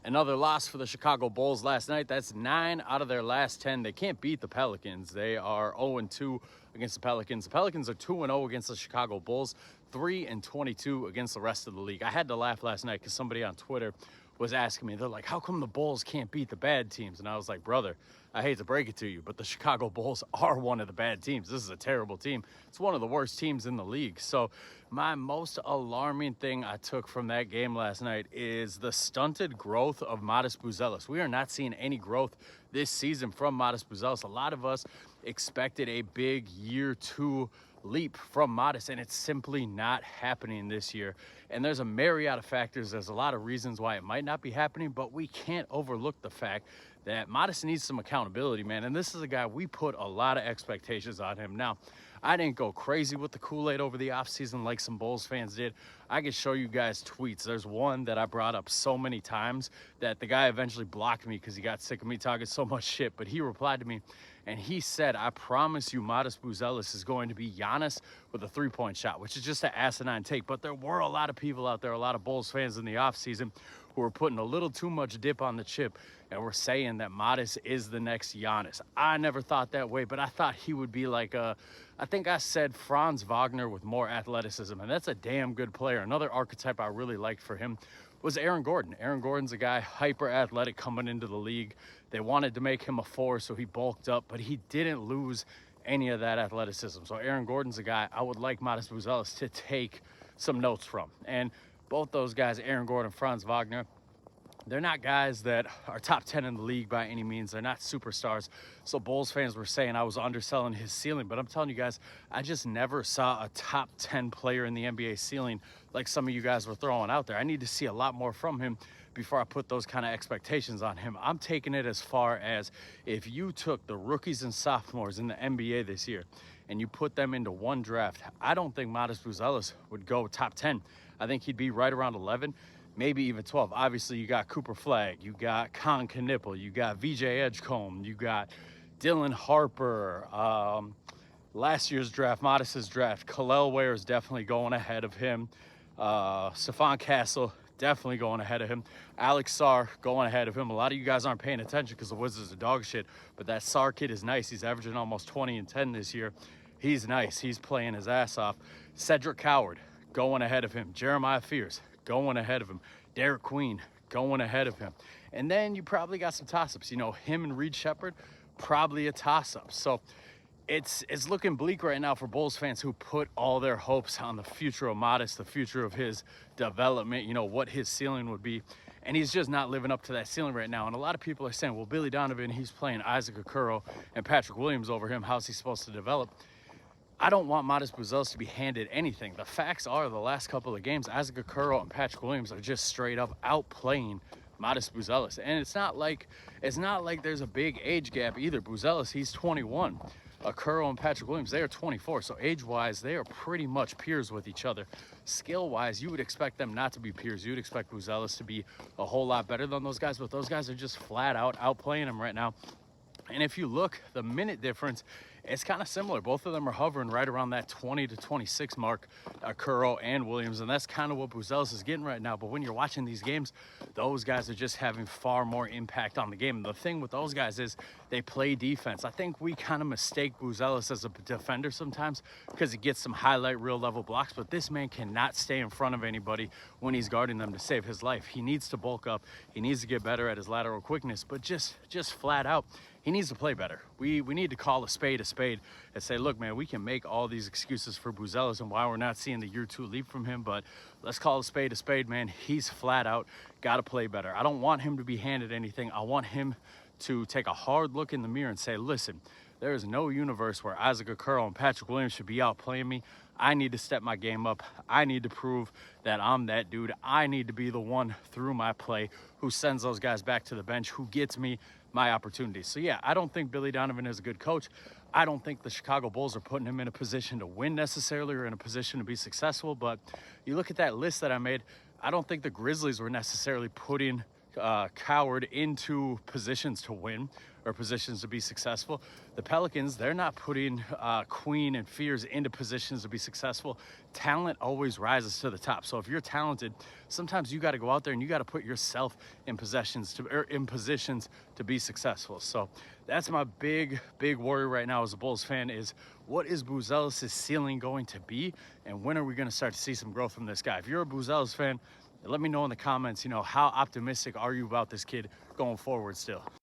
Another loss for the Chicago Bulls last night. That's 9 out of their last 10. They can't beat the Pelicans. They are 0-2 against the Pelicans. The Pelicans are 2-0 against the Chicago Bulls, 3-22 against the rest of the league. I had to laugh last night because somebody on Twitter was asking me, they're like, how come the Bulls can't beat the bad teams? And I was like, brother, I hate to break it to you, but the Chicago Bulls are one of the bad teams. This is a terrible team. It's one of the worst teams in the league. So my most alarming thing I took from that game last night is the stunted growth of Buzelis. We are not seeing any growth this season from Buzelis. A lot of us expected a big year 2 leap from Modest, and it's simply not happening this year. And there's a myriad of factors. There's a lot of reasons why it might not be happening, but we can't overlook the fact that Modest needs some accountability, man. And this is a guy, we put a lot of expectations on him. Now, I didn't go crazy with the Kool-Aid over the offseason like some Bulls fans did. I can show you guys tweets. There's one that I brought up so many times that the guy eventually blocked me because he got sick of me talking so much shit. But he replied to me, and he said, I promise you Buzelis is going to be Giannis with a three-point shot, which is just an asinine take. But there were a lot of people out there, a lot of Bulls fans in the offseason who were putting a little too much dip on the chip and were saying that Modest is the next Giannis. I never thought that way, but I thought he would be like I think I said Franz Wagner with more athleticism, and that's a damn good player. Another archetype I really liked for him was Aaron Gordon. Aaron Gordon's a guy, hyper athletic coming into the league. They wanted to make him a 4, so he bulked up, but he didn't lose any of that athleticism. So Aaron Gordon's a guy I would like Buzelis to take some notes from. And both those guys, Aaron Gordon, Franz Wagner, they're not guys that are top 10 in the league by any means. They're not superstars. So Bulls fans were saying I was underselling his ceiling. But I'm telling you guys, I just never saw a top 10 player in the NBA ceiling like some of you guys were throwing out there. I need to see a lot more from him before I put those kind of expectations on him. I'm taking it as far as if you took the rookies and sophomores in the NBA this year and you put them into one draft, I don't think Buzelis would go top 10. I think he'd be right around 11. Maybe even 12. Obviously, you got Cooper Flagg, you got Con Knipple, you got VJ Edgecombe, you got Dylan Harper. Last year's draft, Modest's draft, Kalel Ware is definitely going ahead of him. Stephon Castle, definitely going ahead of him. Alex Sarr going ahead of him. A lot of you guys aren't paying attention because the Wizards are dog shit, but that Sarr kid is nice. He's averaging almost 20 and 10 this year. He's nice. He's playing his ass off. Cedric Coward going ahead of him. Jeremiah Fears going ahead of him. Derek Queen going ahead of him. And then you probably got some toss-ups. You know, him and Reed Shepherd, probably a toss-up. So it's looking bleak right now for Bulls fans who put all their hopes on the future of Modest, the future of his development, you know, what his ceiling would be. And he's just not living up to that ceiling right now. And a lot of people are saying, well, Billy Donovan, he's playing Isaac Okoro and Patrick Williams over him. How's he supposed to develop? I don't want Buzelis to be handed anything. The facts are the last couple of games, Isaac Okoro and Patrick Williams are just straight up outplaying Buzelis. And it's not like there's a big age gap either. Buzelis, he's 21. Okoro and Patrick Williams, they are 24. So age-wise, they are pretty much peers with each other. Skill-wise, you would expect them not to be peers. You would expect Buzelis to be a whole lot better than those guys, but those guys are just flat out outplaying him right now. And if you look, the minute difference, it's kind of similar. Both of them are hovering right around that 20 to 26 mark, Okoro and Williams, and that's kind of what Buzelis is getting right now. But when you're watching these games, those guys are just having far more impact on the game. And the thing with those guys is they play defense. I think we kind of mistake Buzelis as a defender sometimes because he gets some highlight reel level blocks, but this man cannot stay in front of anybody when he's guarding them to save his life. He needs to bulk up. He needs to get better at his lateral quickness, but just flat out, he needs to play better. We need to call a spade and say, look, man, we can make all these excuses for Buzelis and why we're not seeing the year 2 leap from him, but let's call a spade, man. He's flat out got to play better. I don't want him to be handed anything. I want him to take a hard look in the mirror and say, listen, there is no universe where Isaac Okoro and Patrick Williams should be out playing me. I need to step my game up. I need to prove that I'm that dude. I need to be the one through my play who sends those guys back to the bench, who gets me my opportunities. So yeah, I don't think Billy Donovan is a good coach. I don't think the Chicago Bulls are putting him in a position to win necessarily or in a position to be successful. But you look at that list that I made, I don't think the Grizzlies were necessarily putting Coward into positions to win, or positions to be successful. The Pelicans, they're not putting Queen and Fears into positions to be successful. Talent always rises to the top. So if you're talented, sometimes you got to go out there and you got to put yourself in positions to be successful. So that's my big worry right now as a Bulls fan, is what is Buzelis' ceiling going to be, and when are we going to start to see some growth from this guy? If you're a Buzelis fan, let me know in the comments, how optimistic are you about this kid going forward still?